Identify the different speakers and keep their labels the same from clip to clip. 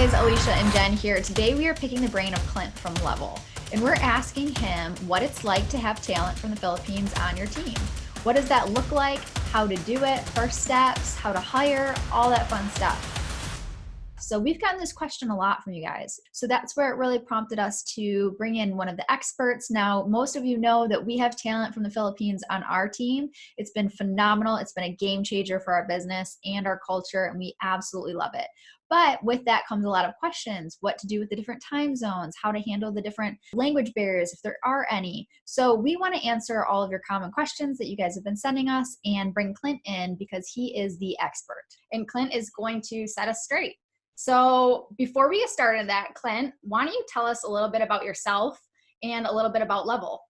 Speaker 1: guys, Alicia and Jen here. Today we are picking the brain of Clint from Level, and we're asking him what it's like to have talent from the Philippines on your team. What does that look like? How to do it, first steps, how to hire, all that fun stuff. So we've gotten this question a lot from you guys. So that's where it really prompted us to bring in one of the experts. Now, most of you know that we have talent from the Philippines on our team. It's been phenomenal. It's been a game changer for our business and our culture, and we absolutely love it. But with that comes a lot of questions, what to do with the different time zones, how to handle the different language barriers, if there are any. So we want to answer all of your common questions that you guys have been sending us and bring Clint in because he is the expert. And Clint is going to set us straight. So before we get started that, Clint, why don't you tell us a little bit about yourself and a little bit about Level?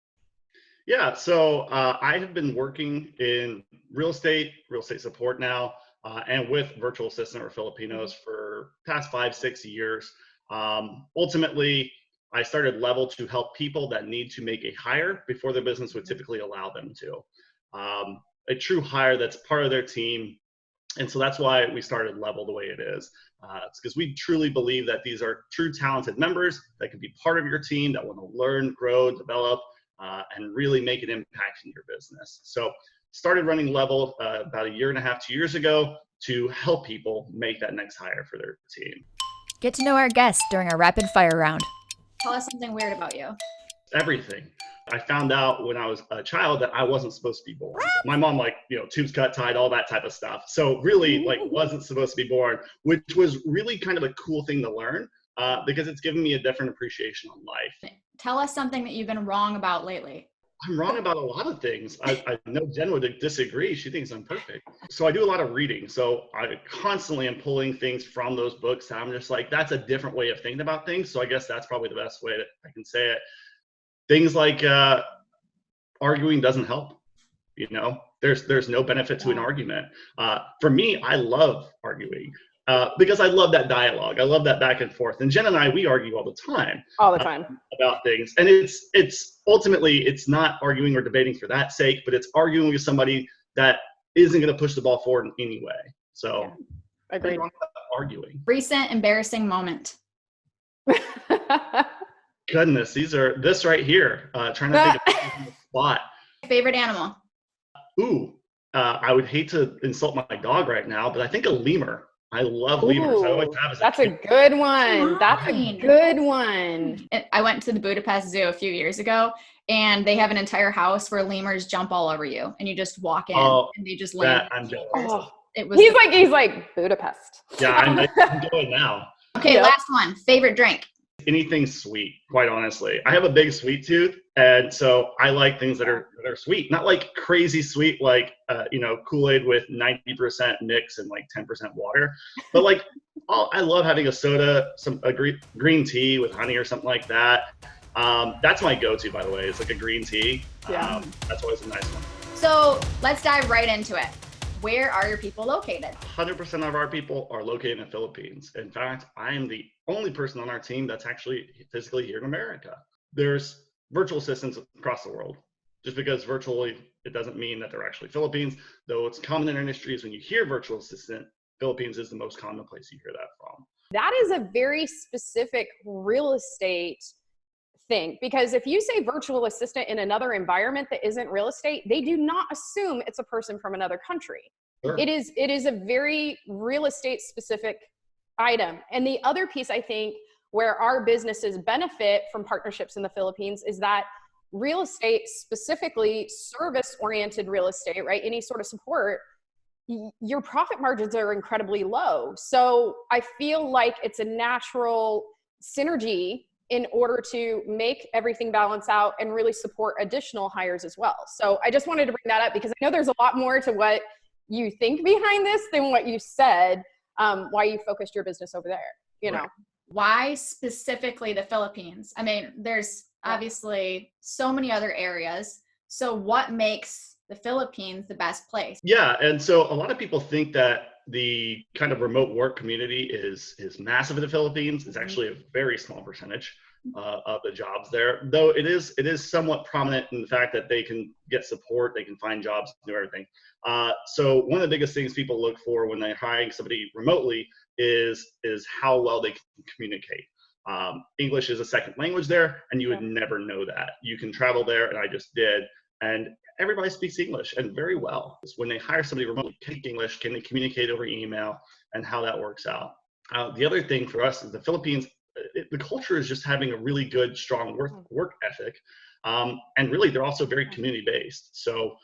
Speaker 2: Yeah, so I have been working in real estate support now, and with virtual assistant or Filipinos for past 5-6 years. Ultimately, I started Level to help people that need to make a hire before their business would typically allow them to. A true hire that's part of their team. And so that's why we started Level the way it is. It's because we truly believe that these are true talented members that can be part of your team, that want to learn, grow, develop, and really make an impact in your business. So started running Level about 1.5 years, 2 years ago to help people make that next hire for their team.
Speaker 3: Get to know our guests during our rapid fire round.
Speaker 1: Tell us something weird about you.
Speaker 2: Everything. I found out when I was a child that I wasn't supposed to be born. My mom, tubes cut, tied, all that type of stuff. So really, wasn't supposed to be born, which was really kind of a cool thing to learn because it's given me a different appreciation on life.
Speaker 1: Tell us something that you've been wrong about lately.
Speaker 2: I'm wrong about a lot of things. I know Jen would disagree. She thinks I'm perfect. So I do a lot of reading. So I constantly am pulling things from those books. I'm just like, that's a different way of thinking about things. So I guess that's probably the best way that I can say it. Things like arguing doesn't help. There's no benefit to an argument. For me, I love arguing because I love that dialogue. I love that back and forth. And Jen and I, we argue all the time.
Speaker 4: All the time.
Speaker 2: About things. And it's ultimately, it's not arguing or debating for that sake, but it's arguing with somebody that isn't going to push the ball forward in any way. So
Speaker 4: Agreed.
Speaker 2: Arguing.
Speaker 1: Recent embarrassing moment.
Speaker 2: Goodness, this right here. Trying to think of a spot.
Speaker 1: Favorite animal?
Speaker 2: Ooh, I would hate to insult my dog right now, but I think a lemur. I love lemurs. I always have.
Speaker 4: That's a good one. That's a good one.
Speaker 1: I went to the Budapest Zoo a few years ago, and they have an entire house where lemurs jump all over you, and you just walk in, and they just land.
Speaker 2: I'm jealous.
Speaker 1: It was.
Speaker 4: He's like Budapest.
Speaker 2: Yeah, I'm enjoying now.
Speaker 1: Okay, last one. Favorite drink?
Speaker 2: Anything sweet, quite honestly. I have a big sweet tooth, and so I like things that are sweet, not like crazy sweet, like Kool-Aid with 90% mix and like 10% water, but like I love having a soda, a green tea with honey or something like that. That's my go-to, by the way. It's like a green tea. That's always a nice one.
Speaker 1: So let's dive right into it. Where are your people located?
Speaker 2: 100% of our people are located in the Philippines. In fact, I am the only person on our team that's actually physically here in America. There's virtual assistants across the world. Just because virtually, it doesn't mean that they're actually Philippines, though it's common in our industry is when you hear virtual assistant, Philippines is the most common place you hear that from.
Speaker 4: That is a very specific real estate thing, because if you say virtual assistant in another environment that isn't real estate, they do not assume it's a person from another country. Sure. It is a very real estate specific item. And the other piece, I think, where our businesses benefit from partnerships in the Philippines is that real estate, specifically service oriented real estate, right? Any sort of support, your profit margins are incredibly low. So I feel like it's a natural synergy in order to make everything balance out and really support additional hires as well. So I just wanted to bring that up because I know there's a lot more to what you think behind this than what you said, why you focused your business over there, know.
Speaker 1: Why specifically the Philippines? I mean, there's obviously so many other areas. So what makes the Philippines the best place?
Speaker 2: Yeah, and so a lot of people think that the kind of remote work community is massive in the Philippines. It's actually a very small percentage. of the jobs there. Though it is somewhat prominent in the fact that they can get support, they can find jobs, do everything. So one of the biggest things people look for when they're hiring somebody remotely is how well they can communicate. English is a second language there, and you would never know that. You can travel there, and I just did, and everybody speaks English, and very well. When they hire somebody remotely, can they speak English, can they communicate over email, and how that works out. The other thing for us is the Philippines, the culture is just having a really good, strong work ethic, and really they're also very community based. So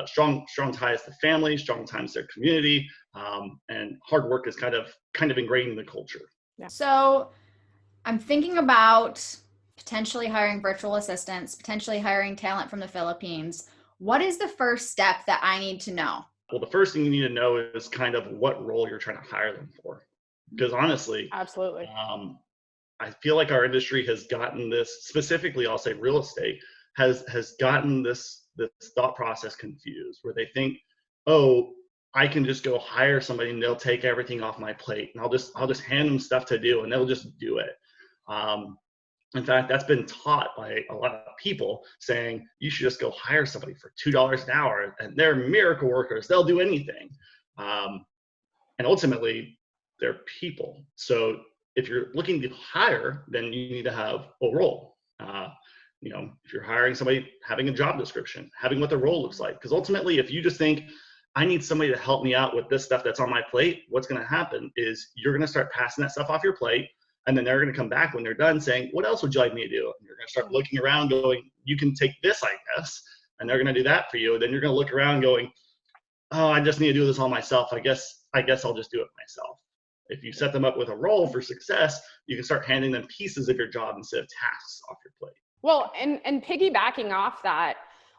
Speaker 2: strong ties to family, strong ties to their community, and hard work is kind of ingrained in the culture.
Speaker 1: Yeah. So I'm thinking about potentially hiring virtual assistants, potentially hiring talent from the Philippines. What is the first step that I need to know?
Speaker 2: Well, the first thing you need to know is kind of what role you're trying to hire them for. Because honestly,
Speaker 4: absolutely,
Speaker 2: I feel like our industry has gotten this, specifically, I'll say real estate, has gotten this thought process confused, where they think, oh, I can just go hire somebody and they'll take everything off my plate, and I'll just hand them stuff to do and they'll just do it. In fact, that's been taught by a lot of people, saying you should just go hire somebody for $2 an hour and they're miracle workers, they'll do anything. And ultimately, they're people. So if you're looking to hire, then you need to have a role. If you're hiring somebody, having a job description, having what the role looks like. Because ultimately, if you just think, I need somebody to help me out with this stuff that's on my plate, what's going to happen is you're going to start passing that stuff off your plate. And then they're going to come back when they're done saying, what else would you like me to do? And you're going to start looking around going, you can take this, I guess. And they're going to do that for you. And then you're going to look around going, oh, I just need to do this all myself. I guess I'll just do it myself. If you set them up with a role for success, you can start handing them pieces of your job instead of tasks off your plate.
Speaker 4: Well, and piggybacking off that,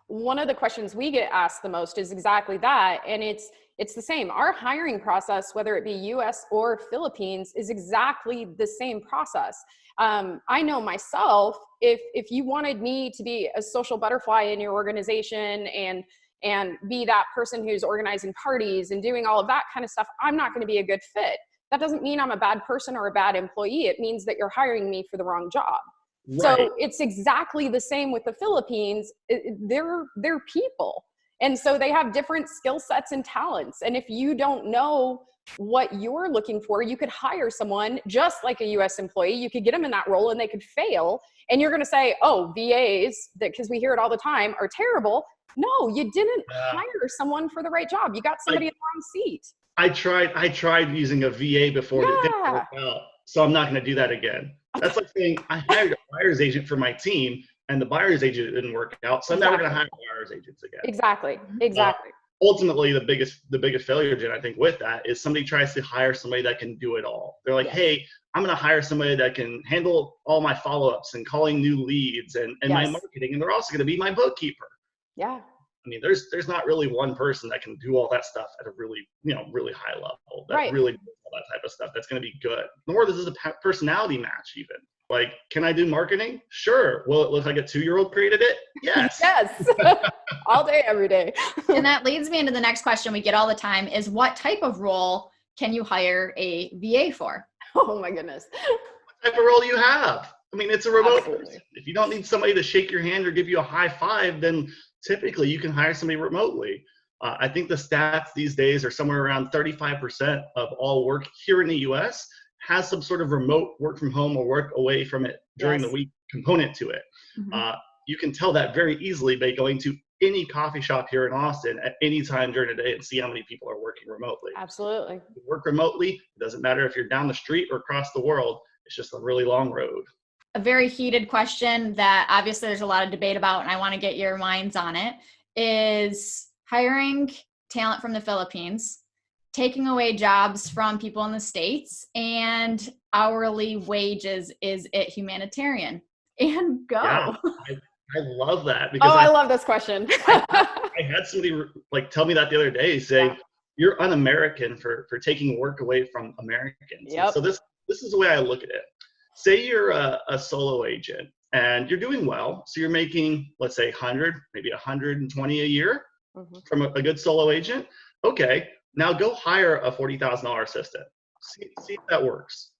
Speaker 4: one of the questions we get asked the most is exactly that. And it's the same. Our hiring process, whether it be US or Philippines, is exactly the same process. I know myself, if you wanted me to be a social butterfly in your organization and be that person who's organizing parties and doing all of that kind of stuff, I'm not going to be a good fit. That doesn't mean I'm a bad person or a bad employee. It means that you're hiring me for the wrong job. Right. So it's exactly the same with the Philippines. They're people. And so they have different skill sets and talents. And if you don't know what you're looking for, you could hire someone just like a US employee. You could get them in that role and they could fail. And you're going to say, oh, VAs, because we hear it all the time, are terrible. No, you didn't hire someone for the right job. You got somebody in the wrong seat.
Speaker 2: I tried using a VA before and it didn't work out. So I'm not going to do that again. That's like saying I hired a buyer's agent for my team and the buyer's agent didn't work out. So I'm never going to hire buyer's agents again.
Speaker 4: Exactly.
Speaker 2: Ultimately, the biggest failure, Jen, I think, with that is somebody tries to hire somebody that can do it all. They're like, hey, I'm going to hire somebody that can handle all my follow-ups and calling new leads and my marketing. And they're also going to be my bookkeeper.
Speaker 4: Yeah.
Speaker 2: I mean, there's not really one person that can do all that stuff at a really high level. That really does all that type of stuff. That's going to be good. Nor this is a personality match even. Like, can I do marketing? Sure. Will it look like a 2-year-old created it? Yes.
Speaker 4: Yes. All day, every day.
Speaker 1: And that leads me into the next question we get all the time is what type of role can you hire a VA for?
Speaker 4: Oh my goodness.
Speaker 2: What type of role do you have? I mean, it's a remote person. If you don't need somebody to shake your hand or give you a high five, then typically you can hire somebody remotely. I think the stats these days are somewhere around 35% of all work here in the US has some sort of remote work from home or work away from it during the week component to it. Mm-hmm. You can tell that very easily by going to any coffee shop here in Austin at any time during the day and see how many people are working remotely.
Speaker 4: Absolutely.
Speaker 2: You work remotely, it doesn't matter if you're down the street or across the world, it's just a really long road.
Speaker 1: A very heated question that obviously there's a lot of debate about, and I want to get your minds on it, is hiring talent from the Philippines, taking away jobs from people in the States, and hourly wages. Is it humanitarian? And go.
Speaker 2: Yeah, I love that. Because
Speaker 4: I love this question.
Speaker 2: I had somebody tell me that the other day, saying, you're un-American for taking work away from Americans.
Speaker 4: Yep.
Speaker 2: So this is the way I look at it. Say you're a solo agent and you're doing well. So you're making, let's say 100, maybe 120 a year from a good solo agent. Okay, now go hire a $40,000 assistant. See if that works.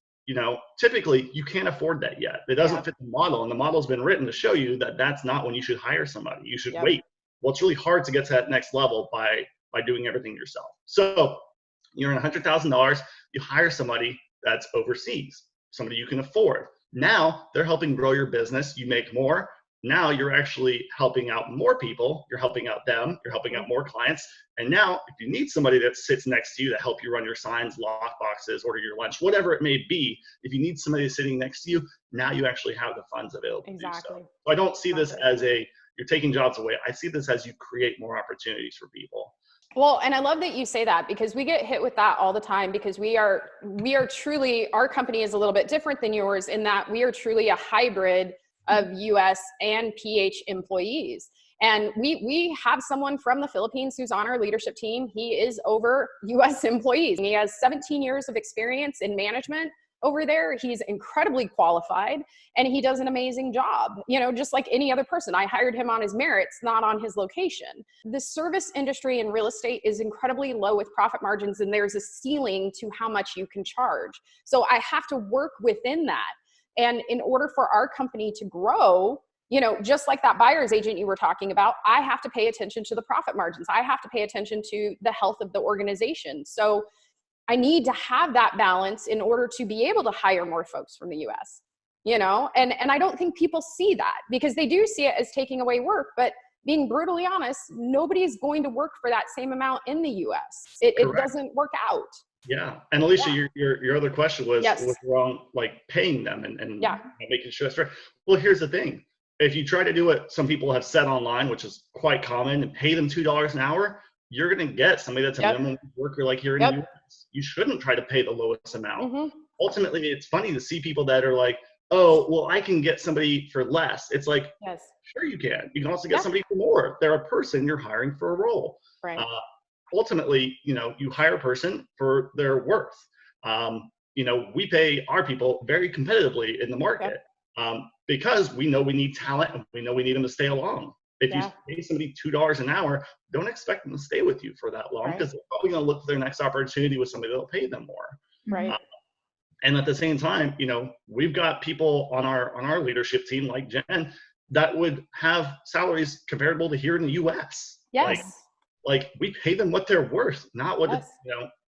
Speaker 2: typically you can't afford that yet. It doesn't fit the model, and the model's been written to show you that that's not when you should hire somebody. You should wait. Well, it's really hard to get to that next level by doing everything yourself. So you're in $100,000, you hire somebody that's overseas, somebody you can afford. Now they're helping grow your business. You make more. Now you're actually helping out more people. You're helping out them. You're helping out more clients. And now if you need somebody that sits next to you to help you run your signs, lock boxes, order your lunch, whatever it may be, if you need somebody sitting next to you, now you actually have the funds available to do so. So I don't see this as you're taking jobs away. I see this as you create more opportunities for people.
Speaker 4: Well, and I love that you say that, because we get hit with that all the time, because we are truly, our company is a little bit different than yours in that we are truly a hybrid of US and PH employees. And we have someone from the Philippines who's on our leadership team. He is over US employees. He has 17 years of experience in management over there. He's incredibly qualified and he does an amazing job, just like any other person. I hired him on his merits, not on his location. The service industry in real estate is incredibly low with profit margins, and there's a ceiling to how much you can charge. So I have to work within that. And in order for our company to grow, just like that buyer's agent you were talking about, I have to pay attention to the profit margins. I have to pay attention to the health of the organization. So I need to have that balance in order to be able to hire more folks from the US, and I don't think people see that, because they do see it as taking away work, but being brutally honest, nobody is going to work for that same amount in the US. It doesn't work out.
Speaker 2: Yeah. And Alicia, your other question was, was wrong, like paying them and making sure that's right. Well, here's the thing. If you try to do what some people have said online, which is quite common, and pay them $2 an hour, you're going to get somebody that's a minimum worker like here in the US. You shouldn't try to pay the lowest amount. Ultimately, it's funny to see people that are like, oh, well, I can get somebody for less. It's like, sure you can. You can also get somebody for more. They're a person you're hiring for a role.
Speaker 4: Right.
Speaker 2: Ultimately, you hire a person for their worth. We pay our people very competitively in the market because we know we need talent and we know we need them to stay along. If you pay somebody $2 an hour, don't expect them to stay with you for that long, because they're probably going to look for their next opportunity with somebody that'll pay them more.
Speaker 4: Right.
Speaker 2: And at the same time, we've got people on our leadership team like Jen that would have salaries comparable to here in the US.
Speaker 4: Yes.
Speaker 2: Like we pay them what they're worth, not what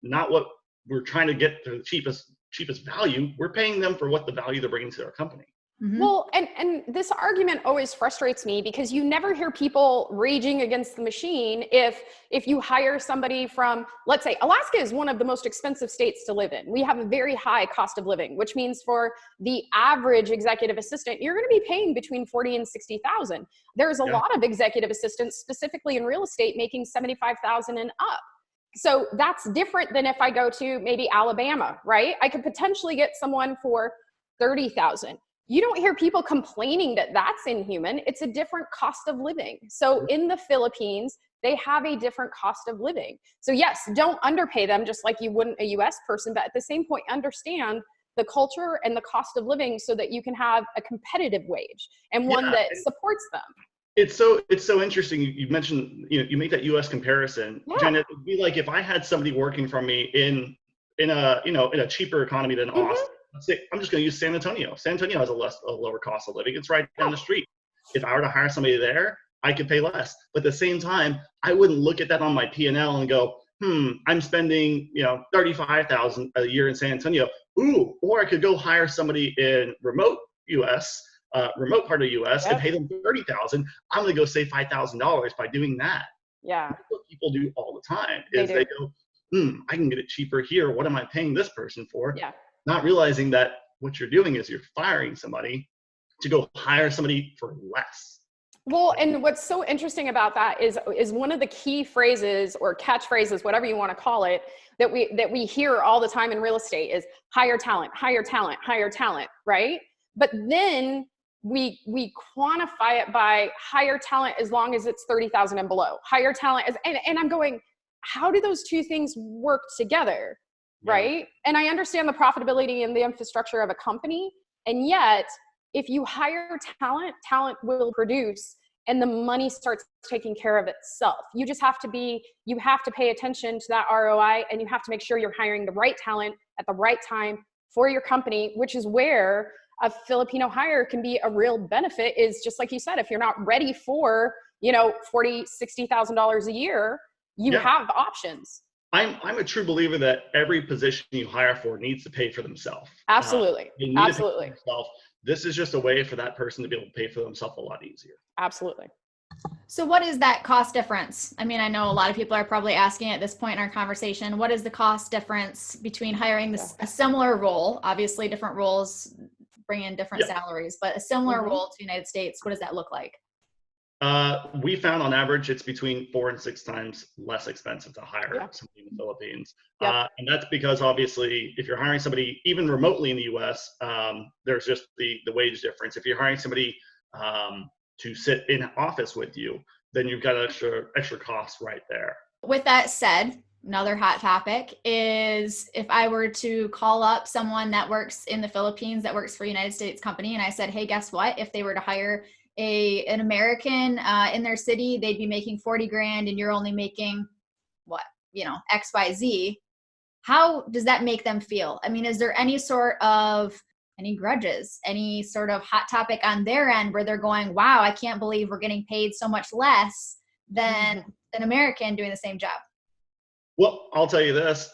Speaker 2: not what we're trying to get to the cheapest value. We're paying them for what the value they're bringing to our company.
Speaker 4: Well, and this argument always frustrates me, because you never hear people raging against the machine if you hire somebody from, let's say, Alaska is one of the most expensive states to live in. We have a very high cost of living, which means for the average executive assistant, you're going to be paying between $40,000 and $60,000. There's a lot of executive assistants, specifically in real estate, making $75,000 and up. So that's different than if I go to maybe Alabama, right? I could potentially get someone for $30,000. You don't hear people complaining that that's inhuman. It's a different cost of living. So in the Philippines, they have a different cost of living. So yes, don't underpay them just like you wouldn't a US person, but at the same point, understand the culture and the cost of living so that you can have a competitive wage and one that supports them.
Speaker 2: It's so interesting. You mentioned, you make that US comparison. Jen, it would be like if I had somebody working for me in a cheaper economy than Austin. Let's say, I'm just going to use San Antonio. San Antonio has a lower cost of living. It's right down the street. If I were to hire somebody there, I could pay less. But at the same time, I wouldn't look at that on my P&L and go, I'm spending, $35,000 a year in San Antonio. Ooh, or I could go hire somebody in remote part of US and pay them $30,000. I'm going to go save $5,000 by doing that.
Speaker 4: Yeah.
Speaker 2: That's what people do all the time is they go, I can get it cheaper here. What am I paying this person for?
Speaker 4: Yeah.
Speaker 2: Not realizing that what you're doing is you're firing somebody to go hire somebody for less.
Speaker 4: Well, and what's so interesting about that is one of the key phrases or catchphrases, whatever you want to call it, that we hear all the time in real estate is hire talent, hire talent, hire talent, right? But then we quantify it by hire talent as long as it's 30,000 and below. Hire talent is, and I'm going, how do those two things work together? Right? And I understand the profitability and the infrastructure of a company. And yet, if you hire talent will produce and the money starts taking care of itself. You have to pay attention to that ROI, and you have to make sure you're hiring the right talent at the right time for your company, which is where a Filipino hire can be a real benefit. Is just like you said, if you're not ready for, you know, $40,000-$60,000 a year, you have options.
Speaker 2: I'm a true believer that every position you hire for needs to pay for themselves.
Speaker 4: Absolutely.
Speaker 2: They need
Speaker 4: Absolutely.
Speaker 2: to pay for themselves. This is just a way for that person to be able to pay for themselves a lot easier.
Speaker 4: Absolutely.
Speaker 1: So what is that cost difference? I mean, I know a lot of people are probably asking at this point in our conversation, what is the cost difference between hiring a similar role? Obviously different roles bring in different salaries, but a similar role to the United States, what does that look like?
Speaker 2: We found on average it's between 4 and 6 times less expensive to hire somebody in the Philippines. And that's because obviously if you're hiring somebody even remotely in the US, there's just the wage difference. If you're hiring somebody to sit in an office with you, then you've got extra costs right there.
Speaker 1: With that said, another hot topic is if I were to call up someone that works in the Philippines that works for a United States company and I said, hey, guess what? If they were to hire an American in their city, they'd be making 40 grand and you're only making what, XYZ. How does that make them feel? I mean, is there any sort of any grudges, any sort of hot topic on their end where they're going, wow, I can't believe we're getting paid so much less than an American doing the same job?
Speaker 2: Well, I'll tell you this,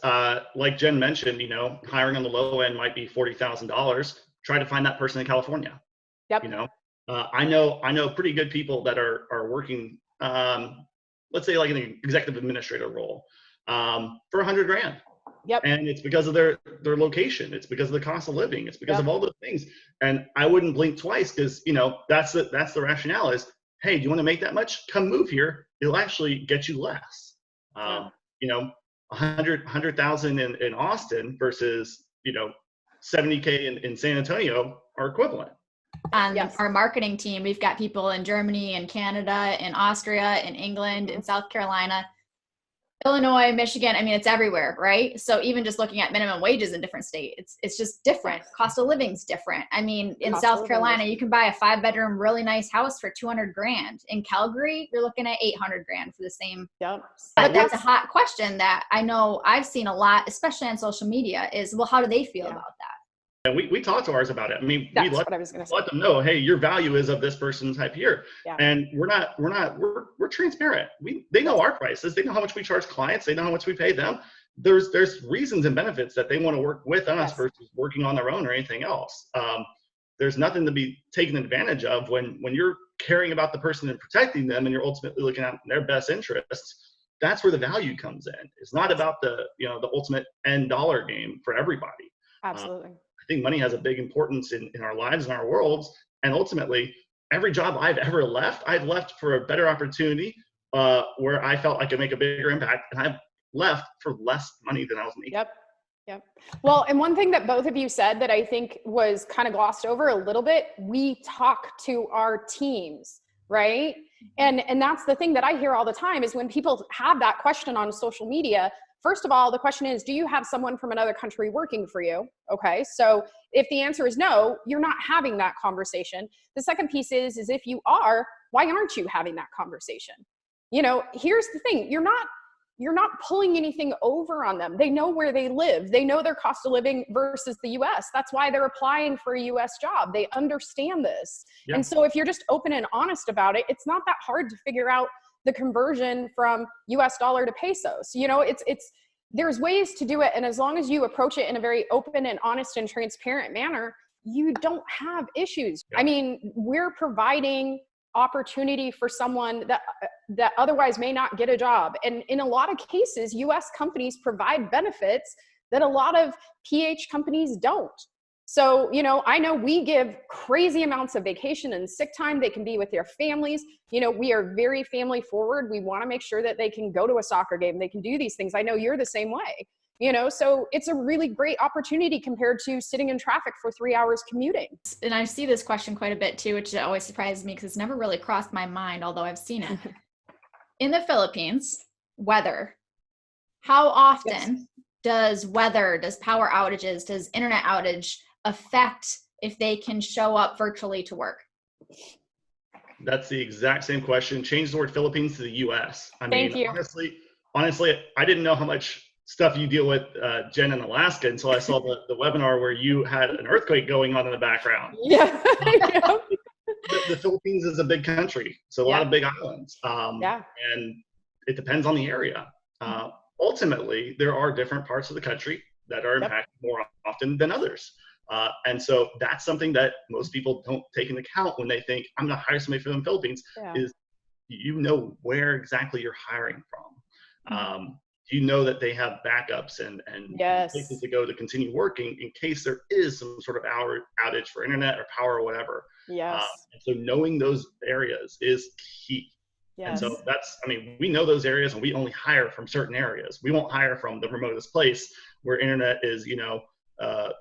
Speaker 2: like Jen mentioned, hiring on the low end might be $40,000. Try to find that person in California. I know pretty good people that are working, let's say like an executive administrator role, for 100 grand. And it's because of their location. It's because of the cost of living. It's because of all those things. And I wouldn't blink twice because, that's the rationale is, hey, do you want to make that much? Come move here. It'll actually get you less. 100,000 in Austin versus, 70K in San Antonio are equivalent.
Speaker 1: On our marketing team, we've got people in Germany and Canada and Austria and England and South Carolina, Illinois, Michigan. I mean, it's everywhere, right? So even just looking at minimum wages in different states, it's just different. Cost of living's different. I mean, in South Carolina, you can buy a 5-bedroom, really nice house for 200 grand. In Calgary, you're looking at 800 grand for the same. But that's a hot question that I know I've seen a lot, especially on social media, is, well, how do they feel about that?
Speaker 2: And we talk to ours about it. I mean, we let them know, hey, your value is of this person type here. And we're transparent. They know our prices. They know how much we charge clients. They know how much we pay them. There's reasons and benefits that they want to work with us versus working on their own or anything else. There's nothing to be taken advantage of when you're caring about the person and protecting them and you're ultimately looking at their best interests. That's where the value comes in. It's not about the ultimate end dollar game for everybody.
Speaker 4: Absolutely.
Speaker 2: I think money has a big importance in our lives and our worlds. And ultimately, every job I've ever left, I've left for a better opportunity where I felt I could make a bigger impact. And I've left for less money than I was making.
Speaker 4: Yep. Well, and one thing that both of you said that I think was kind of glossed over a little bit, we talk to our teams, right? And that's the thing that I hear all the time is when people have that question on social media. First of all, the question is, do you have someone from another country working for you? Okay, so if the answer is no, you're not having that conversation. The second piece is if you are, why aren't you having that conversation? Here's the thing, you're not pulling anything over on them. They know where they live. They know their cost of living versus the US. That's why they're applying for a US job. They understand this. And so if you're just open and honest about it, it's not that hard to figure out the conversion from US dollar to pesos. There's ways to do it. And as long as you approach it in a very open and honest and transparent manner, you don't have issues. I mean, we're providing opportunity for someone that otherwise may not get a job. And in a lot of cases, US companies provide benefits that a lot of PH companies don't. So, I know we give crazy amounts of vacation and sick time. They can be with their families. We are very family forward. We want to make sure that they can go to a soccer game. They can do these things. I know you're the same way, so it's a really great opportunity compared to sitting in traffic for 3 hours commuting.
Speaker 1: And I see this question quite a bit too, which always surprises me because it's never really crossed my mind, although I've seen it. In the Philippines, weather. How often does power outages, does internet outage affect if they can show up virtually to work?
Speaker 2: That's the exact same question. Change the word Philippines to the US.
Speaker 4: Thank you.
Speaker 2: Honestly, I didn't know how much stuff you deal with, Jen, in Alaska, until I saw the webinar where you had an earthquake going on in the background.
Speaker 4: Yeah. Yeah.
Speaker 2: The Philippines is a big country, so a lot of big islands, and it depends on the area. Ultimately, there are different parts of the country that are impacted more often than others. And so that's something that most people don't take into account when they think, I'm going to hire somebody from the Philippines, is you know where exactly you're hiring from. You know that they have backups and places to go to continue working in case there is some sort of outage for internet or power or whatever. And so knowing those areas is key. And so we know those areas, and we only hire from certain areas. We won't hire from the remotest place where internet is,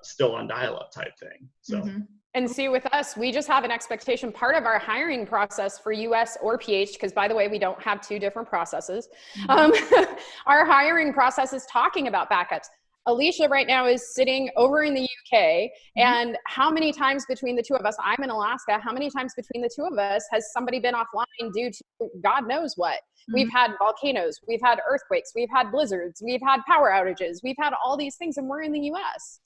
Speaker 2: still on dial-up type thing. So.
Speaker 4: And see, with us, we just have an expectation. Part of our hiring process for US or PH, because by the way, we don't have two different processes. Our hiring process is talking about backups. Alicia right now is sitting over in the UK, and how many times between the two of us, I'm in Alaska, how many times between the two of us has somebody been offline due to God knows what? We've had volcanoes, we've had earthquakes, we've had blizzards, we've had power outages, we've had all these things, and we're in the US,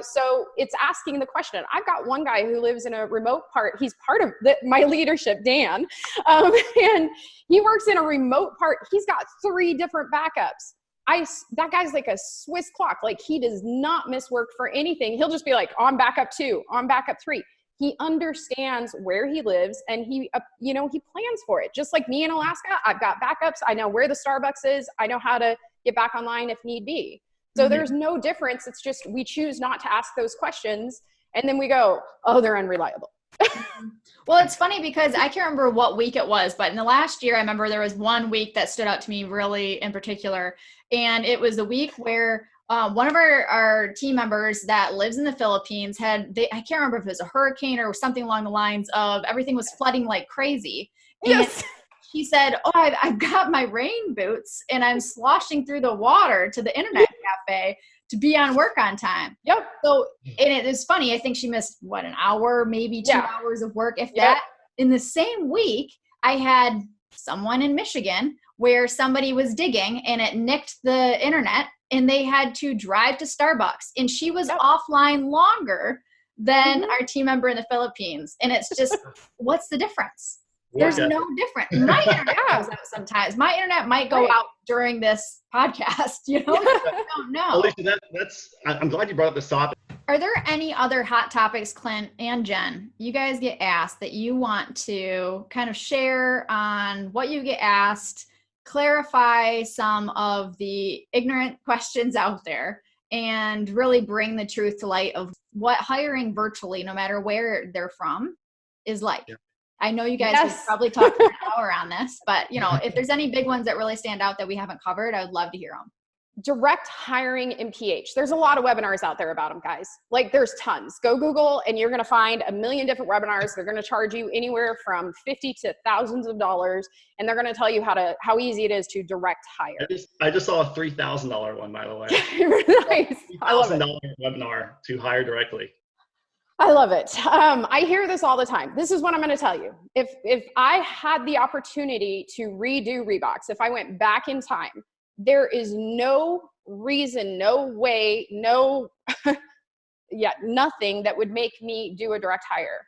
Speaker 4: so it's asking the question. I've got one guy who lives in a remote part. He's part of my leadership, Dan, and he works in a remote part. He's got 3 different backups. That guy's like a Swiss clock. Like, he does not miss work for anything. He'll just be like, on backup 2, on backup 3. He understands where he lives, and he plans for it. Just like me in Alaska, I've got backups. I know where the Starbucks is. I know how to get back online if need be. So there's no difference. It's just, we choose not to ask those questions. And then we go, oh, they're unreliable.
Speaker 1: Well, it's funny because I can't remember what week it was, but in the last year, I remember there was one week that stood out to me really in particular. And it was the week where one of our team members that lives in the Philippines I can't remember if it was a hurricane or something along the lines of everything was flooding like crazy.
Speaker 4: Yes.
Speaker 1: And he said, oh, I've got my rain boots and I'm sloshing through the water to the internet cafe to be on work on time.
Speaker 4: Yep.
Speaker 1: So, and it is funny. I think she missed an hour, maybe 2 hours of work. If that, in the same week, I had someone in Michigan where somebody was digging and it nicked the internet and they had to drive to Starbucks, and she was offline longer than our team member in the Philippines. And it's just, what's the difference? There's no difference. My internet goes out sometimes. My internet might go out during this podcast, I don't know.
Speaker 2: Alicia, I'm glad you brought up this topic.
Speaker 1: Are there any other hot topics, Clint and Jen, you guys get asked that you want to kind of share on what you get asked, clarify some of the ignorant questions out there, and really bring the truth to light of what hiring virtually, no matter where they're from, is like? Yeah. I know you guys could probably talk for an hour on this, but if there's any big ones that really stand out that we haven't covered, I would love to hear them.
Speaker 4: Direct hiring in PH. There's a lot of webinars out there about them, guys. Like, there's tons. Go Google and you're going to find a million different webinars. They're going to charge you anywhere from $50 to thousands of dollars, and they're going to tell you how easy it is to direct hire.
Speaker 2: I just saw a $3,000 one, by the way.
Speaker 4: Nice.
Speaker 2: $3,000 webinar to hire directly.
Speaker 4: I love it. I hear this all the time. This is what I'm going to tell you. If I had the opportunity to redo REbox, if I went back in time, there is no reason, no way, nothing that would make me do a direct hire.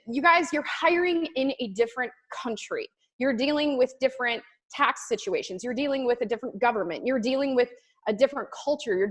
Speaker 4: You guys, you're hiring in a different country. You're dealing with different tax situations. You're dealing with a different government. You're dealing with a different culture.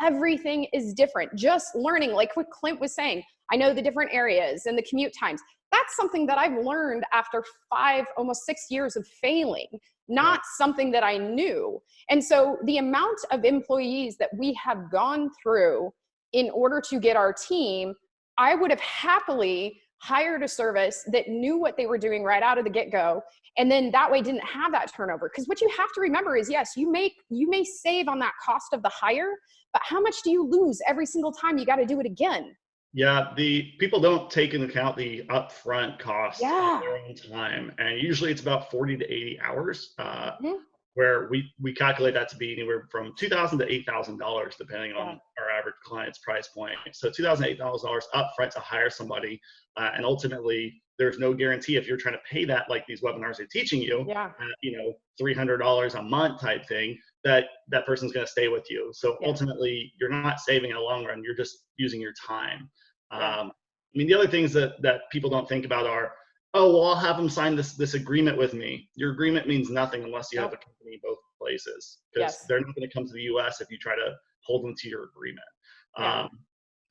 Speaker 4: Everything is different. Just learning, like what Clint was saying, I know the different areas and the commute times. That's something that I've learned after 5, almost 6 years of failing, not something that I knew. And so the amount of employees that we have gone through in order to get our team, I would have happily hired a service that knew what they were doing right out of the get-go, and then that way didn't have that turnover. Because what you have to remember is, yes, you may save on that cost of the hire, but how much do you lose every single time you got to do it again?
Speaker 2: Yeah, the people don't take into account the upfront cost of their own time, and usually it's about 40 to 80 hours, where we calculate that to be anywhere from $2,000 to $8,000, depending on our average client's price point. So $2,000 to $8,000 upfront to hire somebody, and ultimately there's no guarantee if you're trying to pay that, like these webinars are teaching you, $300 a month type thing. that that person's going to stay with you. So
Speaker 4: Yeah.
Speaker 2: ultimately, you're not saving in the long run. You're just using your time.
Speaker 4: Yeah.
Speaker 2: I mean, the other things that people don't think about are, oh, well, I'll have them sign this agreement with me. Your agreement means nothing unless you have a company in both places, because
Speaker 4: Yes.
Speaker 2: they're not going to come to the U.S. if you try to hold them to your agreement.
Speaker 4: Yeah.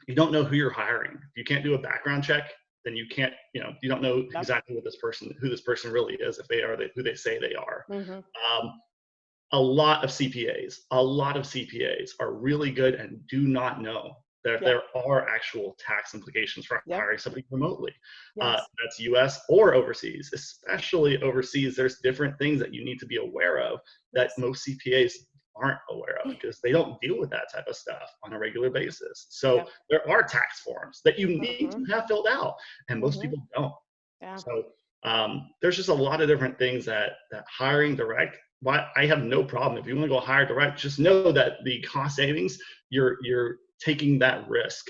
Speaker 2: You don't know who you're hiring. If you can't do a background check, then you can't, you don't know exactly who this person really is, if they are who they say they are. A lot of CPAs are really good and do not know that there are actual tax implications for hiring somebody remotely. That's US or overseas. Especially overseas, there's different things that you need to be aware of that most CPAs aren't aware of, because they don't deal with that type of stuff on a regular basis. So there are tax forms that you need to have filled out, and most people don't. So there's just a lot of different things that hiring direct. Why I have no problem if you want to go hire direct. Just know that the cost savings, you're taking that risk.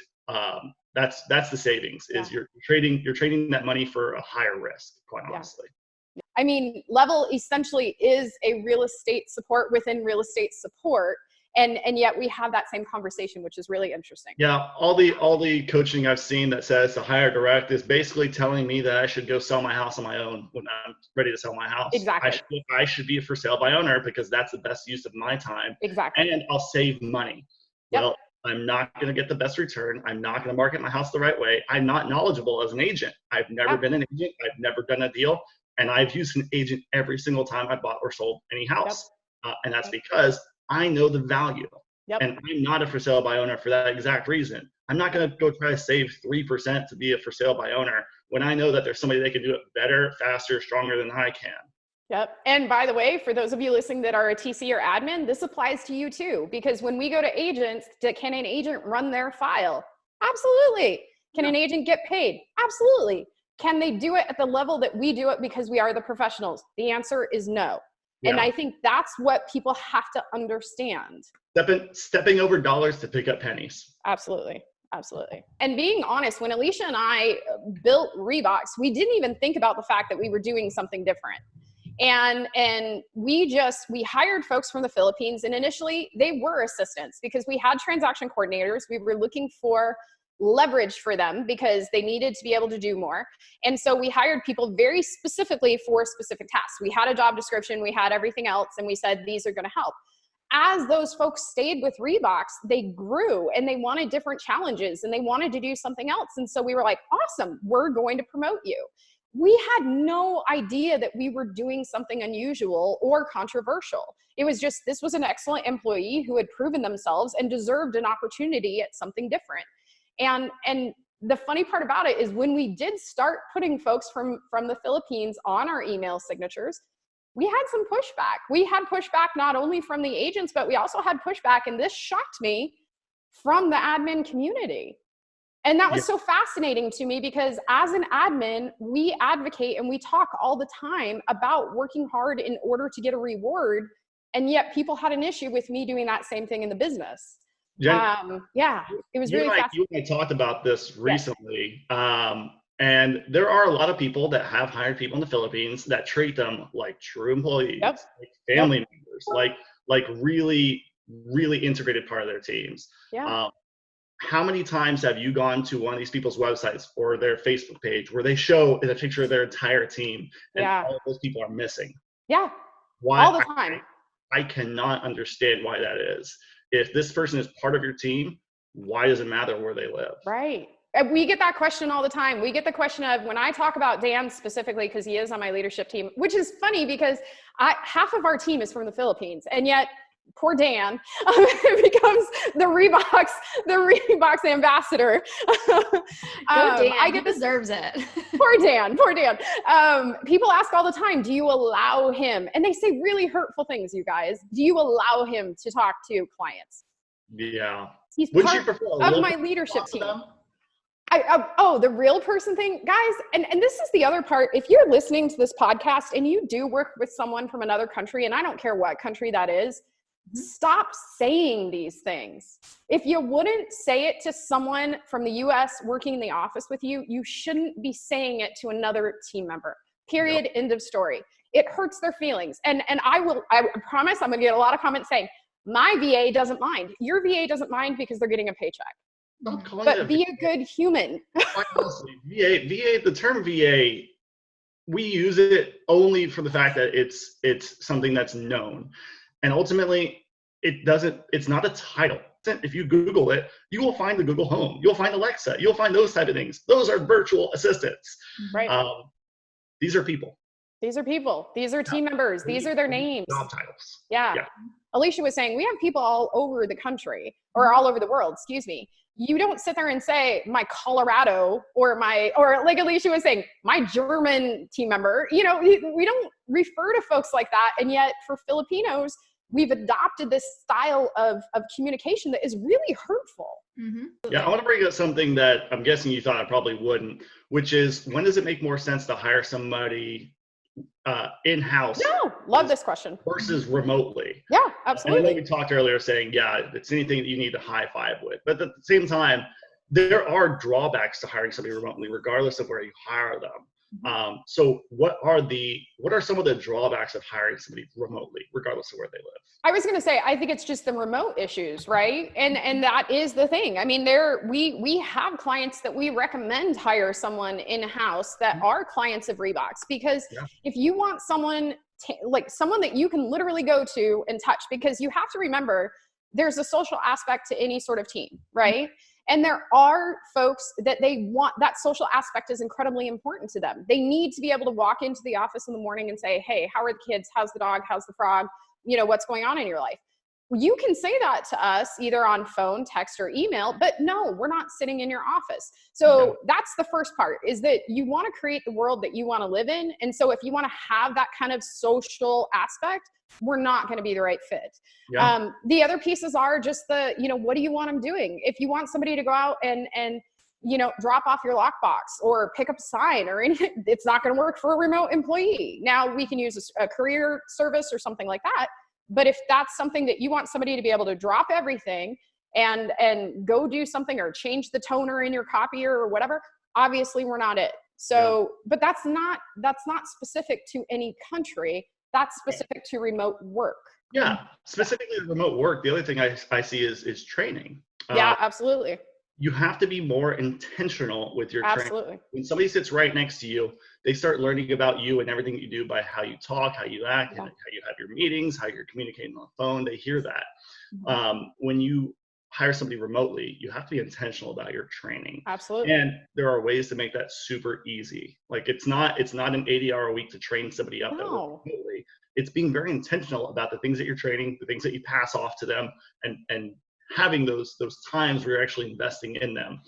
Speaker 2: That's the savings. Is you're trading that money for a higher risk, quite honestly.
Speaker 4: I mean, Level essentially is a real estate support within real estate support. And yet we have that same conversation, which is really interesting.
Speaker 2: Yeah, all the coaching I've seen that says to hire direct is basically telling me that I should go sell my house on my own when I'm ready to sell my house.
Speaker 4: Exactly.
Speaker 2: I should be a for sale by owner, because that's the best use of my time.
Speaker 4: Exactly.
Speaker 2: And I'll save money. Well, I'm not going to get the best return. I'm not going to market my house the right way. I'm not knowledgeable as an agent. I've never been an agent. I've never done a deal. And I've used an agent every single time I bought or sold any house. And that's because I know the value. And I'm not a for sale by owner for that exact reason. I'm not going to go try to save 3% to be a for sale by owner when I know that there's somebody that can do it better, faster, stronger than I can.
Speaker 4: Yep. And by the way, for those of you listening that are a TC or admin, this applies to you too, because when we go to agents, can an agent run their file? Absolutely. Can an agent get paid? Absolutely. Can they do it at the level that we do it because we are the professionals? The answer is no. And I think that's what people have to understand.
Speaker 2: Stepping over dollars to pick up pennies.
Speaker 4: Absolutely. Absolutely. And being honest, when Alicia and I built REbox, we didn't even think about the fact that we were doing something different. And we hired folks from the Philippines, and initially they were assistants because we had transaction coordinators. We were looking for leverage for them because they needed to be able to do more. And so we hired people very specifically for specific tasks. We had a job description, we had everything else, and we said, these are going to help. As those folks stayed with REbox, they grew and they wanted different challenges and they wanted to do something else. And so we were like, awesome, we're going to promote you. We had no idea that we were doing something unusual or controversial. It was just, this was an excellent employee who had proven themselves and deserved an opportunity at something different. And the funny part about it is when we did start putting folks from the Philippines on our email signatures, we had some pushback. We had pushback not only from the agents, but we also had pushback, and this shocked me, from the admin community. And that was so fascinating to me because as an admin, we advocate and we talk all the time about working hard in order to get a reward. And yet people had an issue with me doing that same thing in the business. It was really fascinating.
Speaker 2: You and I talked about this recently. And there are a lot of people that have hired people in the Philippines that treat them like true employees, like family members, like really, really integrated part of their teams. How many times have you gone to one of these people's websites or their Facebook page where they show a picture of their entire team and all of those people are missing? Why?
Speaker 4: All the time.
Speaker 2: I cannot understand why that is. If this person is part of your team, why does it matter where they live?
Speaker 4: Right. And we get that question all the time. We get the question of, when I talk about Dan specifically, because he is on my leadership team, which is funny because half of our team is from the Philippines, and yet poor Dan becomes the REbox ambassador.
Speaker 1: Dan, deserves it.
Speaker 4: Poor Dan. People ask all the time, do you allow him? And they say really hurtful things, you guys. Do you allow him to talk to clients?
Speaker 2: Yeah.
Speaker 4: He's part of my leadership team. The real person thing, guys, and this is the other part. If you're listening to this podcast and you do work with someone from another country, and I don't care what country that is, stop saying these things. If you wouldn't say it to someone from the US working in the office with you, you shouldn't be saying it to another team member. Period. End of story. it hurts their feelings. And I promise I'm gonna get a lot of comments saying, my VA doesn't mind. Your VA doesn't mind because they're getting a paycheck. But be a good human.
Speaker 2: Honestly, VA, the term VA, we use it only for the fact that it's something that's known. And ultimately, it's not a title. If you Google it, you will find the Google Home. You'll find Alexa. You'll find those type of things. Those are virtual assistants.
Speaker 4: Right.
Speaker 2: These are people.
Speaker 4: These are people. These are team members. These are their names.
Speaker 2: Job titles.
Speaker 4: Yeah. Alicia was saying, we have people all over the country, or all over the world, excuse me. You don't sit there and say, my Colorado, or like Alicia was saying, my German team member. You know, we don't refer to folks like that. And yet for Filipinos, we've adopted this style of communication that is really hurtful.
Speaker 2: Yeah, I want to bring up something that I'm guessing you thought I probably wouldn't, which is, when does it make more sense to hire somebody in-house?
Speaker 4: No, love this question.
Speaker 2: Versus remotely.
Speaker 4: Yeah,
Speaker 2: And I
Speaker 4: absolutely.
Speaker 2: know we talked earlier saying, yeah, it's anything that you need to high five with. But at the same time, there are drawbacks to hiring somebody remotely, regardless of where you hire them. So what are some of the drawbacks of hiring somebody remotely, regardless of where they live?
Speaker 4: I was going to say, I think it's just the remote issues, right? And that is the thing. I mean, we have clients that we recommend hire someone in-house that are clients of REbox, because if you want someone like someone that you can literally go to and touch, because you have to remember there's a social aspect to any sort of team, right? And there are folks that they want, that social aspect is incredibly important to them. They need to be able to walk into the office in the morning and say, hey, how are the kids? How's the dog? How's the frog? You know, what's going on in your life? You can say that to us either on phone, text, or email, but no, we're not sitting in your office. So that's the first part, is that you want to create the world that you want to live in. And so if you want to have that kind of social aspect, we're not going to be the right fit. The other pieces are just the, you know, what do you want them doing? If you want somebody to go out and you know, drop off your lockbox or pick up a sign or anything, it's not going to work for a remote employee. Now we can use a career service or something like that. But if that's something that you want somebody to be able to drop everything and go do something, or change the toner in your copier or whatever, obviously we're not it. So, but that's not specific to any country. That's specific to remote work.
Speaker 2: Yeah, specifically remote work. The other thing I see is training.
Speaker 4: Yeah, absolutely.
Speaker 2: You have to be more intentional with your training.
Speaker 4: Absolutely.
Speaker 2: When somebody sits right next to you, they start learning about you and everything that you do by how you talk, how you act, how you have your meetings, how you're communicating on the phone. They hear that. When you hire somebody remotely, you have to be intentional about your training.
Speaker 4: Absolutely.
Speaker 2: And there are ways to make that super easy. Like it's not an 80-hour a week to train somebody up that works remotely. It's being very intentional about the things that you're training, the things that you pass off to them, and having those times where you're actually investing in them.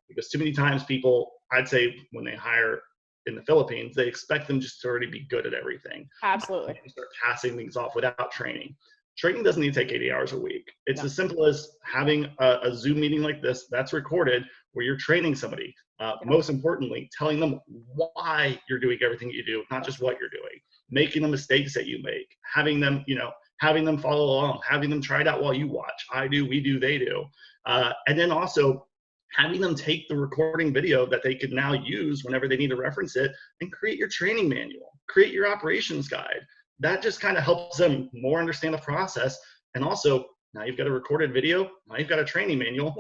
Speaker 2: Because too many times people, I'd say, when they hire in the Philippines, they expect them just to already be good at everything.
Speaker 4: Absolutely.
Speaker 2: And start passing things off without training. Training doesn't need to take 80 hours a week. It's as simple as having a Zoom meeting like this that's recorded, where you're training somebody. Most importantly, telling them why you're doing everything you do, not just what you're doing. Making the mistakes that you make, having them follow along, having them try it out while you watch. I do, we do, they do. And then also having them take the recording video that they could now use whenever they need to reference it, and create your training manual, create your operations guide. That just kind of helps them more understand the process. And also, now you've got a recorded video, now you've got a training manual.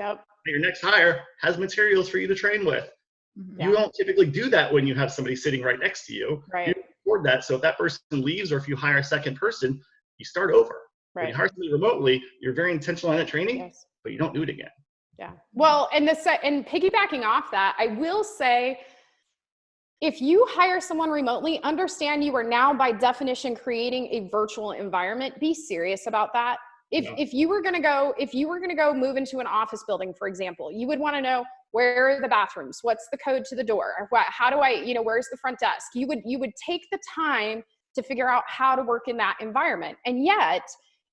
Speaker 2: Your next hire has materials for you to train with. You don't typically do that when you have somebody sitting right next to you. You record that, so if that person leaves, or if you hire a second person, you start over. When you hire somebody remotely, you're very intentional in that training, but you don't do it again.
Speaker 4: Well, and piggybacking off that, I will say, if you hire someone remotely, understand you are now by definition creating a virtual environment. Be serious about that. If you were going to go move into an office building, for example, you would want to know, where are the bathrooms? What's the code to the door? How do I, where's the front desk? You would take the time to figure out how to work in that environment. And yet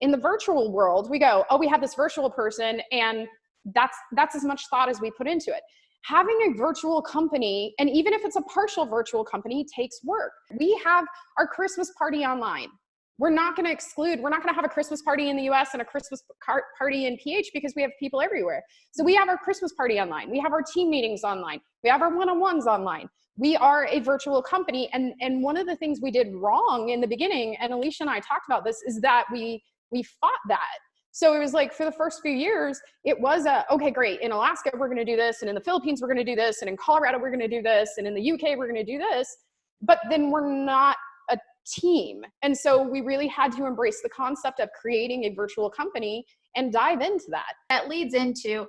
Speaker 4: in the virtual world, we go, oh, we have this virtual person, and that's as much thought as we put into it. Having a virtual company, and even if it's a partial virtual company, takes work. We have our Christmas party online. We're not going to have a Christmas party in the US and a Christmas party in PH, because we have people everywhere. So we have our Christmas party online. We have our team meetings online. We have our one-on-ones online. we are a virtual company. And one of the things we did wrong in the beginning, and Alicia and I talked about this, is that we fought that. So it was like, for the first few years, it was okay, great. In Alaska, we're going to do this. And in the Philippines, we're going to do this. And in Colorado, we're going to do this. And in the UK, we're going to do this. But then we're not a team. And so we really had to embrace the concept of creating a virtual company and dive into that.
Speaker 1: That leads into,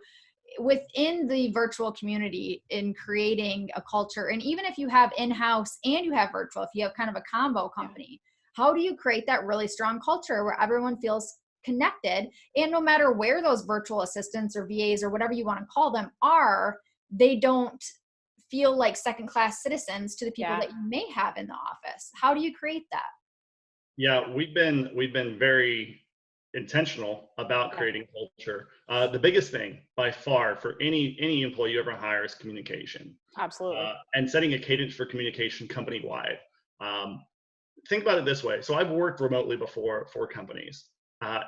Speaker 1: within the virtual community, in creating a culture. And even if you have in-house and you have virtual, if you have kind of a combo company, how do you create that really strong culture where everyone feels connected, and no matter where those virtual assistants or VAs or whatever you want to call them are, they don't feel like second-class citizens to the people that you may have in the office? How do you create that?
Speaker 2: Yeah, we've been very intentional about creating culture. The biggest thing by far for any employee you ever hire is communication.
Speaker 4: Absolutely.
Speaker 2: And setting a cadence for communication company-wide. Think about it this way. So I've worked remotely before for companies.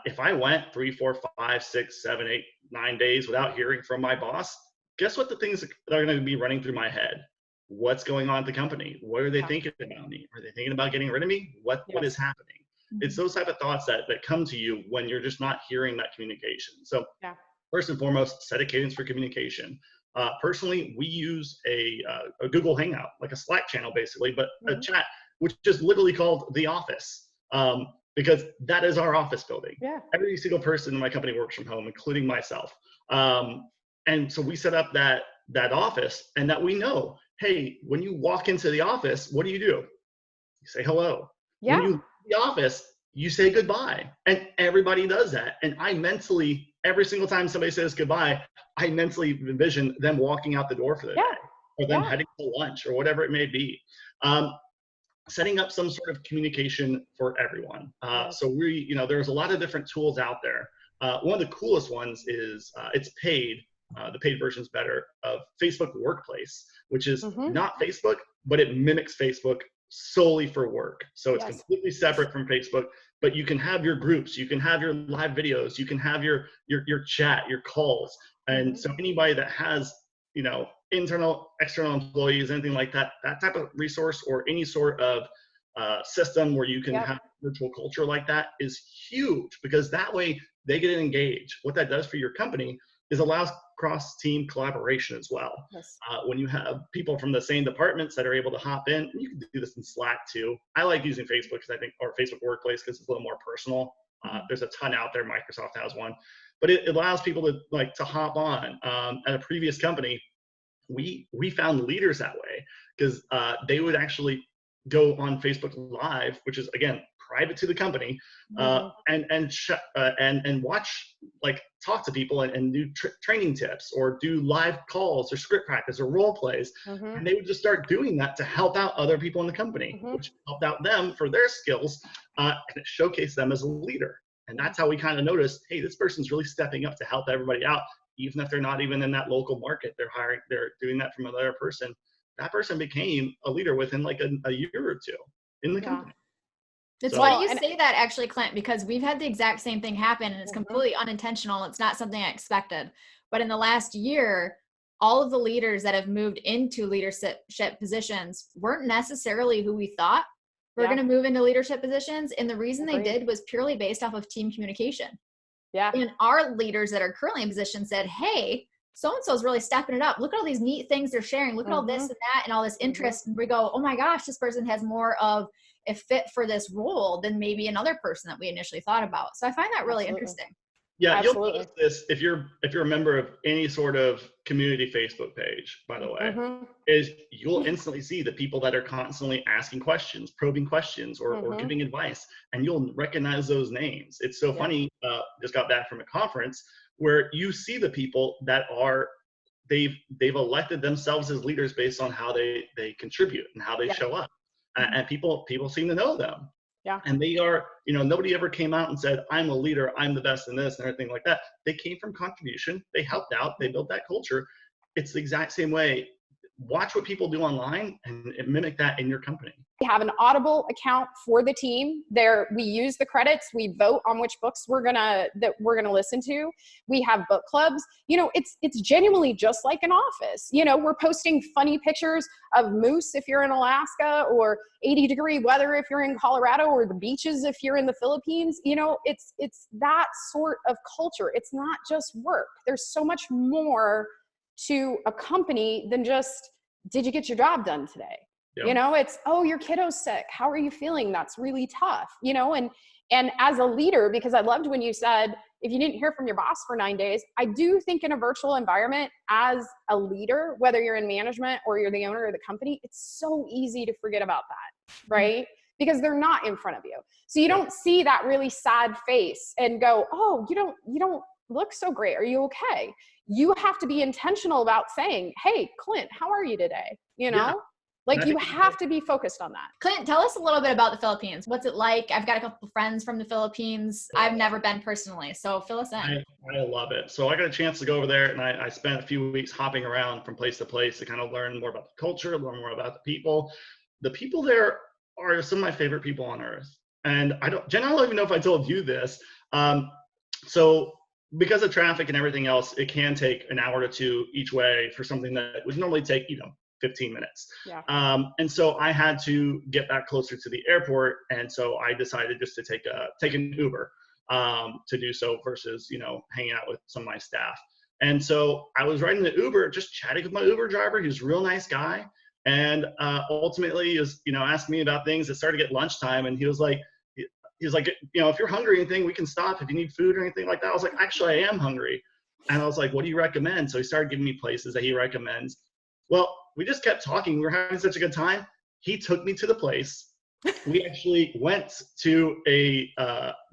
Speaker 2: If I went 3, 4, 5, 6, 7, 8, 9 days without hearing from my boss, guess what the things that are going to be running through my head? What's going on at the company? What are they thinking about me? Are they thinking about getting rid of me? What is happening? It's those type of thoughts that come to you when you're just not hearing that communication. So first and foremost, set a cadence for communication. Personally, we use a Google Hangout, like a Slack channel basically, but a chat, which is literally called The Office. Because that is our office building. Yeah. Every single person in my company works from home, including myself. And so we set up that office, and that we know, hey, when you walk into the office, what do? You say hello. Yeah. When you leave the office, you say goodbye. And everybody does that. And I mentally, every single time somebody says goodbye, I mentally envision them walking out the door for the day, or them heading to lunch, or whatever it may be. Setting up some sort of communication for everyone. So there's a lot of different tools out there. One of the coolest ones is it's paid. The paid version is better, of Facebook Workplace, which is not Facebook, but it mimics Facebook solely for work. So it's completely separate from Facebook, but you can have your groups, you can have your live videos, you can have your chat, your calls. And so anybody that has, internal, external employees, anything like that, that type of resource, or any sort of system where you can have virtual culture like that, is huge, because that way they get engaged. What that does for your company is allows cross-team collaboration as well. Yes. When you have people from the same departments that are able to hop in, and you can do this in Slack too. I like using Facebook or Facebook Workplace, because it's a little more personal. There's a ton out there. Microsoft has one, but it allows people to hop on. At a previous company, we found leaders that way, because they would actually go on Facebook Live, which is, again, private to the company, and watch, talk to people and do training tips, or do live calls, or script practice, or role plays. And they would just start doing that to help out other people in the company, which helped out them for their skills, and it showcased them as a leader. And that's how we kind of noticed, hey, this person's really stepping up to help everybody out, even if they're not even in that local market. They're doing that from another person. That person became a leader within a year or two in the company.
Speaker 1: It's funny you say that, actually, Clint, because we've had the exact same thing happen, and it's completely unintentional. It's not something I expected. But in the last year, all of the leaders that have moved into leadership positions weren't necessarily who we thought were going to move into leadership positions. And the reason they did was purely based off of team communication. Yeah. And our leaders that are currently in position said, hey, so-and-so is really stepping it up. Look at all these neat things they're sharing. Look at all this and that and all this interest. And we go, oh my gosh, this person has more of a fit for this role than maybe another person that we initially thought about. So I find that really interesting.
Speaker 2: Yeah, you'll notice this if you're a member of any sort of community Facebook page, by the way, is you'll instantly see the people that are constantly asking questions, probing questions, or giving advice, and you'll recognize those names. It's so funny. Just got back from a conference where you see the people that they've elected themselves as leaders based on how they contribute and how they show up, and people seem to know them. Yeah. And they are, nobody ever came out and said, I'm a leader, I'm the best in this, and everything like that. They came from contribution. They helped out. They built that culture. It's the exact same way watch what people do online and mimic that in your company.
Speaker 4: We have an Audible account for the team. There, we use the credits. We vote on which books we're gonna listen to. We have book clubs. You know, it's genuinely just like an office. You know, we're posting funny pictures of moose if you're in Alaska, or 80-degree weather if you're in Colorado, or the beaches if you're in the Philippines. You know, it's that sort of culture. It's not just work. There's so much more to a company than just, did you get your job done today?
Speaker 2: Yeah.
Speaker 4: You know, it's, oh, your kiddo's sick. How are you feeling? That's really tough, you know? And as a leader, because I loved when you said, if you didn't hear from your boss for 9 days, I do think in a virtual environment as a leader, whether you're in management or you're the owner of the company, it's so easy to forget about that, right? Because they're not in front of you. So you don't see that really sad face and go, oh, you don't look so great. Are you okay? You have to be intentional about saying, hey, Clint, how are you today? You know?
Speaker 2: Yeah.
Speaker 4: Like, you have to be focused on that.
Speaker 1: Clint, tell us a little bit about the Philippines. What's it like? I've got a couple of friends from the Philippines. I've never been personally, so fill us in.
Speaker 2: I love it. So I got a chance to go over there, and I spent a few weeks hopping around from place to place to kind of learn more about the culture, learn more about the people. The people there are some of my favorite people on earth. And Jen, I don't even know if I told you this. So because of traffic and everything else, it can take an hour to two each way for something that would normally take, 15 minutes. Yeah. And so I had to get back closer to the airport. And so I decided just to take an Uber to do so versus, hanging out with some of my staff. And so I was riding the Uber, just chatting with my Uber driver. He was a real nice guy. And ultimately he was, asked me about things. It started to get lunchtime, and he was like, if you're hungry or anything, we can stop if you need food or anything like that. I was like, actually, I am hungry. And I was like, what do you recommend? So he started giving me places that he recommends. Well, we just kept talking. We were having such a good time. He took me to the place. We actually went to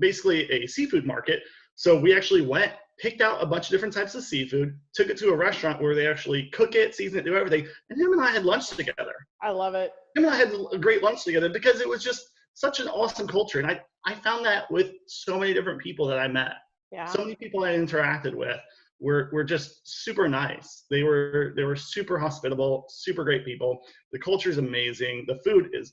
Speaker 2: basically a seafood market. So we actually went, picked out a bunch of different types of seafood, took it to a restaurant where they actually cook it, season it, do everything. And him and I had lunch together.
Speaker 4: I love it.
Speaker 2: Him and I had a great lunch together because it was just such an awesome culture. And I found that with so many different people that I met. Yeah. So many people I interacted with were just super nice. They were super hospitable, super great people. The culture is amazing. The food is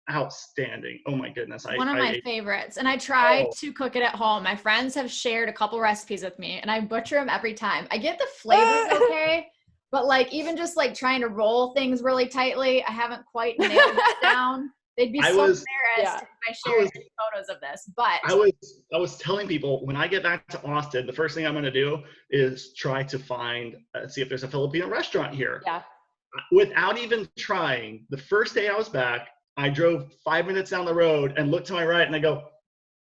Speaker 2: outstanding. Oh my goodness.
Speaker 1: One of my favorites. And I try to cook it at home. My friends have shared a couple recipes with me, and I butcher them every time. I get the flavors okay, but even just trying to roll things really tightly, I haven't quite nailed that down. They'd be so embarrassed if I shared photos of this. But
Speaker 2: I was telling people, when I get back to Austin, the first thing I'm going to do is try to find, see if there's a Filipino restaurant here. Yeah. Without even trying, the first day I was back, I drove 5 minutes down the road and looked to my right, and I go,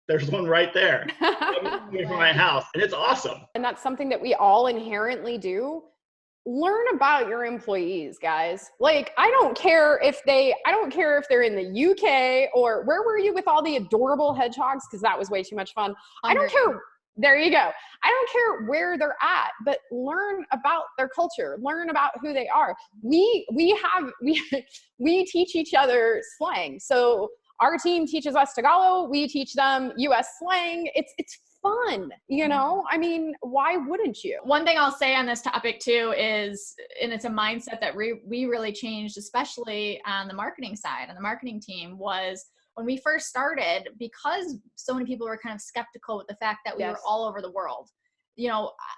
Speaker 2: there's one right there from my house, and it's awesome.
Speaker 4: And that's something that we all inherently do. Learn about your employees, guys. I don't care if they're in the UK or where were you with all the adorable hedgehogs? Because that was way too much fun. I don't care. There you go. I don't care where they're at, but learn about their culture. Learn about who they are. We teach each other slang. So our team teaches us Tagalog. We teach them US slang. It's fun, I mean, why wouldn't you?
Speaker 1: One thing I'll say on this topic too is, and it's a mindset that we really changed, especially on the marketing side, on the marketing team, was when we first started, because so many people were kind of skeptical with the fact that we were all over the world.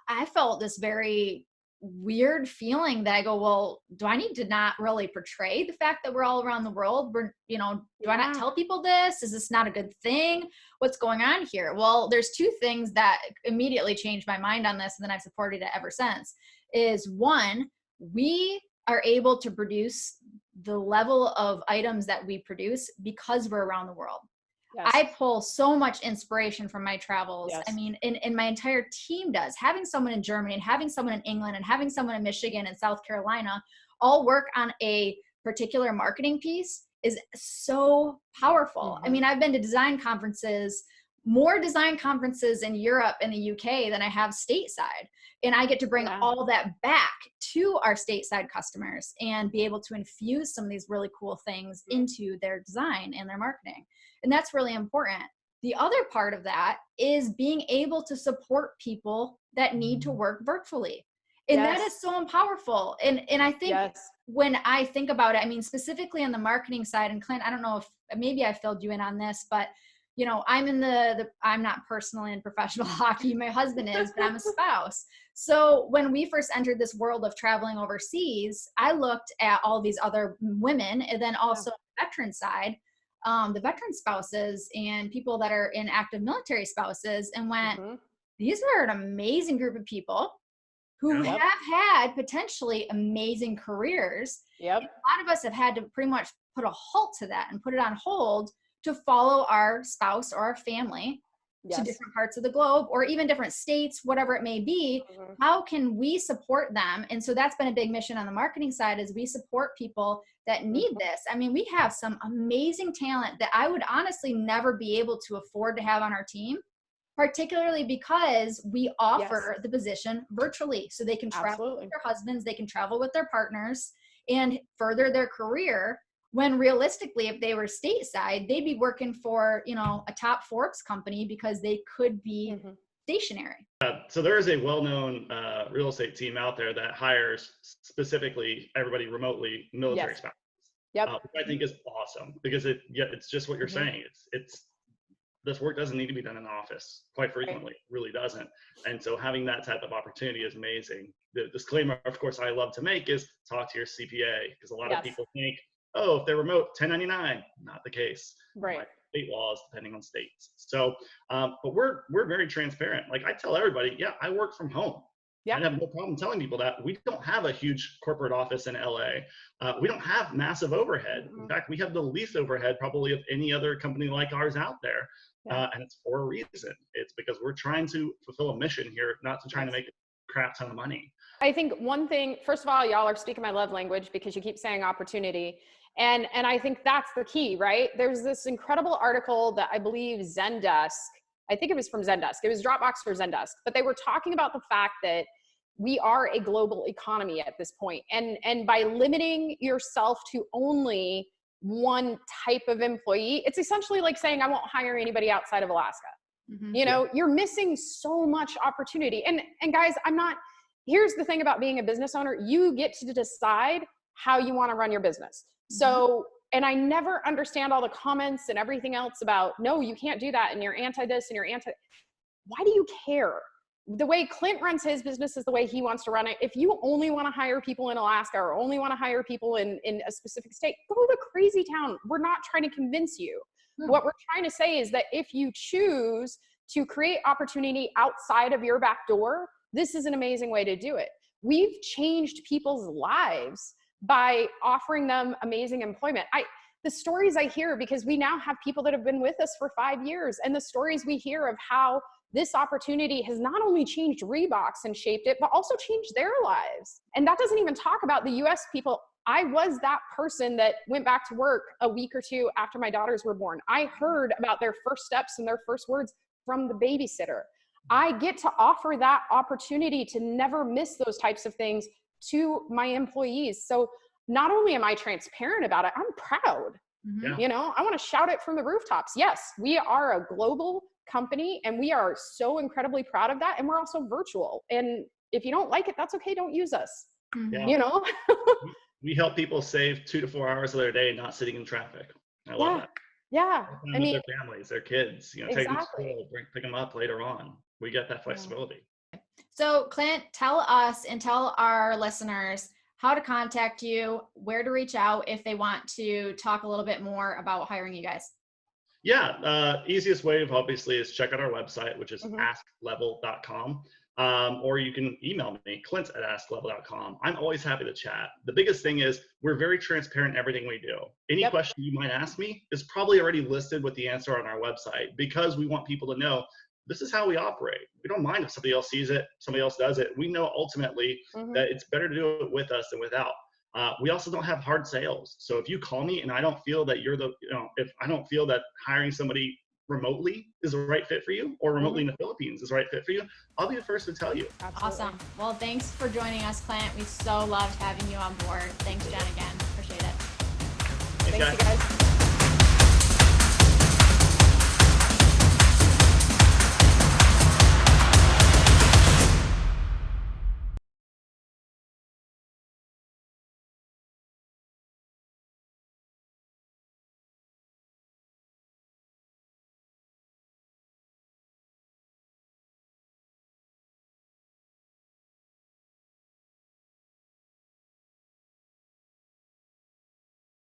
Speaker 1: I felt this very weird feeling that I go, well, do I need to not really portray the fact that we're all around the world? Do I not tell people this? Is this not a good thing? What's going on here? Well, there's two things that immediately changed my mind on this, and then I've supported it ever since. Is one, we are able to produce the level of items that we produce because we're around the world. Yes. I pull so much inspiration from my travels. Yes. I mean, and my entire team does. Having someone in Germany and having someone in England and having someone in Michigan and South Carolina all work on a particular marketing piece is so powerful. Mm-hmm. I mean, I've been to more design conferences in Europe and the UK than I have stateside. And I get to bring all that back to our stateside customers and be able to infuse some of these really cool things into their design and their marketing. And that's really important. The other part of that is being able to support people that need to work virtually. And that is so powerful. And I think when I think about it, I mean, specifically on the marketing side, and Clint, I don't know if maybe I filled you in on this, but you know, I'm in I'm not personally in professional hockey. My husband is, but I'm a spouse. So when we first entered this world of traveling overseas, I looked at all these other women, and then also the veteran side, the veteran spouses and people that are in active military spouses, and went, these are an amazing group of people who have had potentially amazing careers. Yep. A lot of us have had to pretty much put a halt to that and put it on hold to follow our spouse or our family to different parts of the globe, or even different states, whatever it may be. How can we support them? And so that's been a big mission on the marketing side, is we support people that need this. I mean, we have some amazing talent that I would honestly never be able to afford to have on our team, particularly because we offer the position virtually. So they can travel with their husbands, they can travel with their partners and further their career. When realistically, if they were stateside, they'd be working for, you know, a top Forbes company because they could be stationary.
Speaker 2: So there is a well-known real estate team out there that hires specifically everybody remotely, military spouses. Which I think is awesome, because it's just what you're saying. It's this work doesn't need to be done in the office quite frequently. It really doesn't. And so having that type of opportunity is amazing. The disclaimer, of course, I love to make is talk to your CPA, because a lot of people think, oh, if they're remote, 1099, not the case. Like state laws, depending on states. So, but we're very transparent. Like I tell everybody, I work from home. I have no problem telling people that. We don't have a huge corporate office in LA. We don't have massive overhead. In fact, we have the least overhead probably of any other company like ours out there. And it's for a reason. It's because we're trying to fulfill a mission here, not to trying to make a crap ton of money.
Speaker 4: I think one thing, first of all, y'all are speaking my love language, because you keep saying opportunity. And I think that's the key, right? There's this incredible article that I believe Zendesk, I think it was from Zendesk. It was Dropbox for Zendesk, but they were talking about the fact that we are a global economy at this point. And by limiting yourself to only one type of employee, it's essentially like saying, I won't hire anybody outside of Alaska. You know, you're missing so much opportunity. And guys, here's the thing about being a business owner, you get to decide how you want to run your business. So, and I never understand all the comments and everything else about, no, you can't do that, and you're anti this and you're anti, why do you care? The way Clint runs his business is the way he wants to run it. If you only want to hire people in Alaska, or only want to hire people in a specific state, go to crazy town. We're not trying to convince you. What we're trying to say is that if you choose to create opportunity outside of your back door, this is an amazing way to do it. We've changed people's lives by offering them amazing employment. The stories I hear, because we now have people that have been with us for 5 years, and the stories we hear of how this opportunity has not only changed REbox and shaped it, but also changed their lives. And that doesn't even talk about the US people. I was that person that went back to work a week or two after my daughters were born. I heard about their first steps and their first words from the babysitter. I get to offer that opportunity to never miss those types of things to my employees. So not only am I transparent about it, I'm proud. You know, I want to shout it from the rooftops. Yes, we are a global company, and we are so incredibly proud of that. And we're also virtual. And if you don't like it, that's okay. Don't use us. You know,
Speaker 2: we help people save 2 to 4 hours of their day not sitting in traffic. I love that. I mean, their families, their kids, you know, take them to school, pick them up later on. We get that flexibility.
Speaker 1: So Clint, tell us and tell our listeners how to contact you, where to reach out if they want to talk a little bit more about hiring you guys.
Speaker 2: Easiest way of obviously is check out our website, which is asklevel.com. Or you can email me, clint@asklevel.com. I'm always happy to chat. The biggest thing is we're very transparent in everything we do. Any question you might ask me is probably already listed with the answer on our website, because we want people to know this is how we operate. We don't mind if somebody else sees it, somebody else does it. We know ultimately that it's better to do it with us than without. We also don't have hard sales. So if you call me and I don't feel that if I don't feel that hiring somebody remotely is the right fit for you, or remotely in the Philippines is the right fit for you, I'll be the first to tell you.
Speaker 1: Awesome. Well, thanks for joining us, Clint. We so loved having you on board. Thanks, Jen, again. Appreciate it.
Speaker 2: Thanks,
Speaker 4: guys.